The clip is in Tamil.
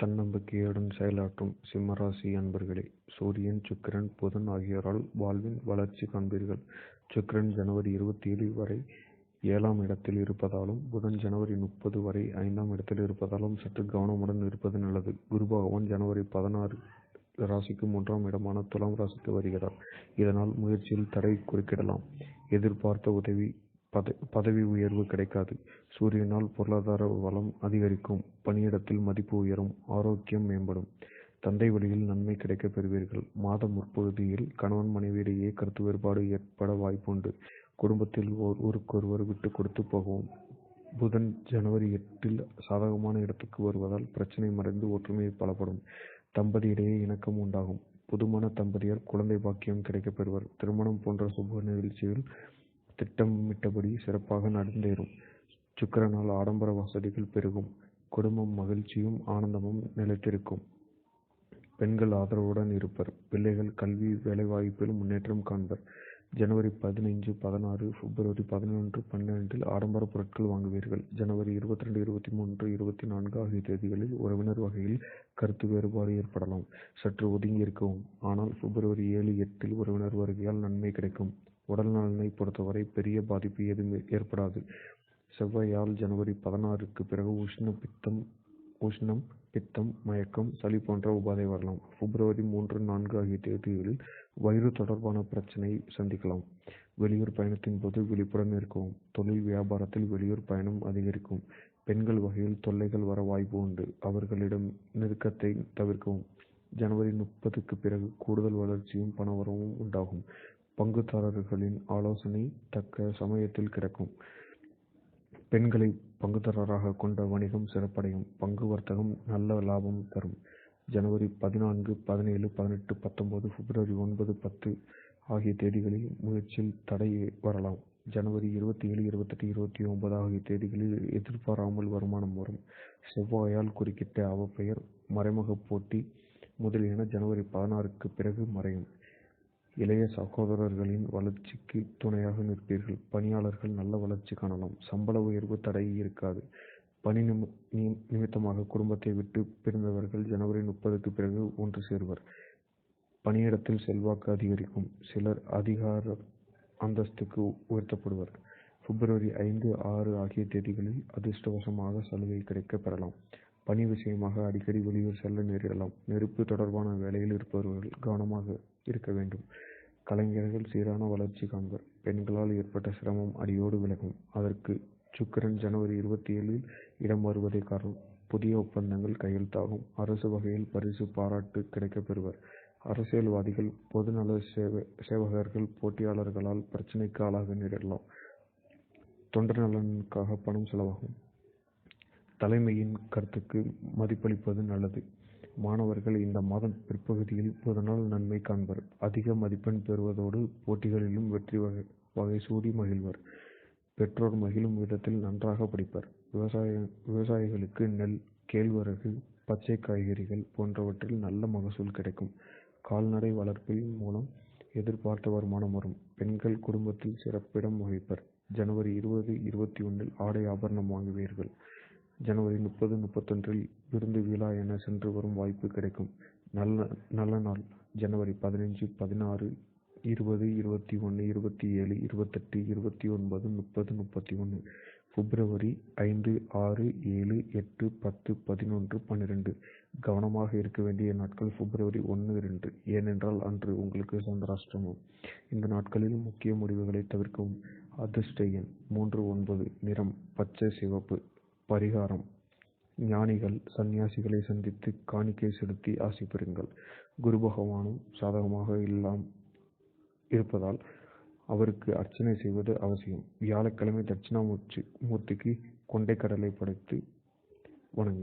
தன்னம்பிக்கையுடன் செயலாற்றும் சிம்மராசி அன்பர்களே, சூரியன், சுக்கிரன், புதன் ஆகியோரால் வாழ்வில் வளர்ச்சி காண்பீர்கள். சுக்கிரன் ஜனவரி 27 வரை 7ஆம் இடத்தில் இருப்பதாலும், புதன் ஜனவரி 30 வரை 5ஆம் இடத்தில் இருப்பதாலும் சற்று கவனமுடன் இருப்பது நல்லது. குரு பகவான் ஜனவரி 16 ராசிக்கு 3ஆம் இடமான துலாம் ராசிக்கு வருகிறார். இதனால் முயற்சியில் தடை குறுக்கிடலாம். எதிர்பார்த்த பதவி உயர்வு கிடைக்காது. சூரியனால் பொருளாதார வளம் அதிகரிக்கும். பணியிடத்தில் மதிப்பு உயரும். ஆரோக்கியம் மேம்படும். தந்தை வழியில் நன்மை கிடைக்கப் பெறுவீர்கள். மாத முற்பகுதியில் கணவன் மனைவியிடையே கருத்து வேறுபாடு ஏற்பட வாய்ப்புண்டு. குடும்பத்தில் ஒருவருக்கொருவர் விட்டு கொடுத்து போகவும். புதன் ஜனவரி 8 சாதகமான இடத்துக்கு வருவதால் பிரச்சனை மறைந்து ஒற்றுமை பலப்படும். தம்பதியிடையே இணக்கம் உண்டாகும். புதுமண தம்பதியர் குழந்தை பாக்கியம் கிடைக்கப் பெறுவர். திருமணம் போன்ற சுப நிகழ்ச்சிகள் திட்டமிட்டபடி சிறப்பாக நடந்தேறும். சுக்கிரனால் ஆடம்பர வசதிகள் பெருகும். குடும்பம் மகிழ்ச்சியும் ஆனந்தமும் நிலைத்திருக்கும். பெண்கள் ஆதரவுடன் இருப்பர். பிள்ளைகள் கல்வி வேலைவாய்ப்பில் முன்னேற்றம் காண்பர். ஜனவரி 15, 16, பிப்ரவரி 11, 12 ஆடம்பர பொருட்கள் வாங்குவீர்கள். ஜனவரி 22, 23, 24 ஆகிய தேதிகளில் உறவினர் வகையில் கருத்து வேறுபாடு ஏற்படலாம். சற்று ஒதுங்கி இருக்கவும். ஆனால் பிப்ரவரி 7, 8 உறவினர் வருகையால் நன்மை கிடைக்கும். உடல் நலனை பொறுத்தவரை பெரிய பாதிப்பு ஏதும் ஏற்படாது. செவ்வாயால் ஜனவரி 16க்கு பிறகு உஷ்ணம், பித்தம், மயக்கம், சளி போன்ற உபாதை வரலாம். பிப்ரவரி 3, 4 ஆகிய தேதிகளில் வயிறு தொடர்பான பிரச்சனை சந்திக்கலாம். வெளியூர் பயணத்தின் போது விழிப்புடன் இருக்கவும். தொழில் வியாபாரத்தில் வெளியூர் பயணம் அதிகரிக்கும். பெண்கள் வகையில் தொல்லைகள் வர வாய்ப்பு உண்டு. அவர்களிடம் நெருக்கத்தை தவிர்க்கவும். ஜனவரி 30க்கு பிறகு கூடுதல் வளர்ச்சியும் பணவரவும் உண்டாகும். பங்குதாரர்களின் ஆலோசனை தக்க சமயத்தில் கிடைக்கும். பெண்களை பங்குதாரராக கொண்ட வணிகம் சிறப்படையும். பங்கு வர்த்தகம் நல்ல லாபம் தரும். ஜனவரி 14, 17, 18, 19, பிப்ரவரி 9, 10 ஆகிய தேதிகளில் முயற்சியில் தடை வரலாம். ஜனவரி 27, 28, 29 ஆகிய தேதிகளில் எதிர்பாராமல் வருமானம் வரும். செவ்வாயால் குறுக்கிட்ட அவப்பெயர், மறைமுக போட்டி முதலியன ஜனவரி 16க்கு பிறகு மறையும். இளைய சகோதரர்களின் வளர்ச்சிக்கு துணையாக நிற்பீர்கள். பணியாளர்கள் நல்ல வளர்ச்சி காணலாம். சம்பள உயர்வு தடை இருக்காது. பணி நிமித்தமாக குடும்பத்தை விட்டு பிரிந்தவர்கள் ஜனவரி 30க்கு பிறகு ஒன்று சேர்வர். பணியிடத்தில் செல்வாக்கு அதிகரிக்கும். சிலர் அதிகார அந்தஸ்துக்கு உயர்த்தப்படுவர். பிப்ரவரி 5, 6 ஆகிய தேதிகளில் அதிர்ஷ்டவசமாக சலுகை கிடைக்க பெறலாம். பணி விஷயமாக அடிக்கடி வெளியூர் செல்ல நேரிடலாம். நெருப்பு தொடர்பான வேலையில் இருப்பவர்கள் கவனமாக இருக்க வேண்டும். கலைஞர்கள் சீரான வளர்ச்சி காண்பர். பெண்களால் ஏற்பட்ட சிரமம் அடியோடு விலகும். அதற்கு சுக்கிரன் ஜனவரி 27 இடம் வருவதே காரணம். புதிய ஒப்பந்தங்கள் கையெழுத்தாகும். அரசு வகையில் பரிசு பாராட்டு கிடைக்கப் பெறுவர். அரசியல்வாதிகள், பொதுநல சேவகர்கள் போட்டியாளர்களால் பிரச்சனைக்கு ஆளாக நேரிடலாம். தொண்டர் நலனுக்காக பணம் செலவாகும். தலைமையின் கருத்துக்கு மதிப்பளிப்பது நல்லது. மாணவர்கள் இந்த மாதம் பிற்பகுதியில் புதனால் நன்மை காண்பர். அதிக மதிப்பெண் பெறுவதோடு போட்டிகளிலும் வெற்றி வகை சூடி மகிழ்வர். பெற்றோர் மகிழும் விதத்தில் நன்றாக படிப்பர். விவசாயிகளுக்கு நெல், கேழ்வரகு, பச்சை காய்கறிகள் போன்றவற்றில் நல்ல மகசூல் கிடைக்கும். கால்நடை வளர்ப்பில் மூலம் எதிர்பார்த்த வருமானம் வரும். பெண்கள் குடும்பத்தில் சிறப்பிடம் வகிப்பர். ஜனவரி 20, 21 ஆடை ஆபரணம் வாங்குவீர்கள். ஜனவரி 30, 31 விருந்து விழா என சென்று வரும் வாய்ப்பு கிடைக்கும். நல்ல நாள் ஜனவரி 15, 16, 20, 21, 27, 28, 29, 30, 31. பிப்ரவரி 5, 6, 7, 8, 10, 11, 12. கவனமாக இருக்க வேண்டிய நாட்கள் பிப்ரவரி 1, 2. ஏனென்றால் அன்று உங்களுக்கு சந்திராஷ்டமம். இந்த நாட்களில் முக்கிய முடிவுகளை தவிர்க்கவும். அதிர்ஷ்ட எண் 3, 9. நிறம் பச்சை சிவப்பு. பரிகாரம்: ஞானிகள், சந்நியாசிகளை சந்தித்து காணிக்கை செலுத்தி ஆசி பெறுங்கள். குரு பகவானும் சாதகமாக இருப்பதால் அவருக்கு அர்ச்சனை செய்வது அவசியம். வியாழக்கிழமை தட்சிணாமூர்த்திக்கு கொண்டை கடலை படைத்து வணங்குங்கள்.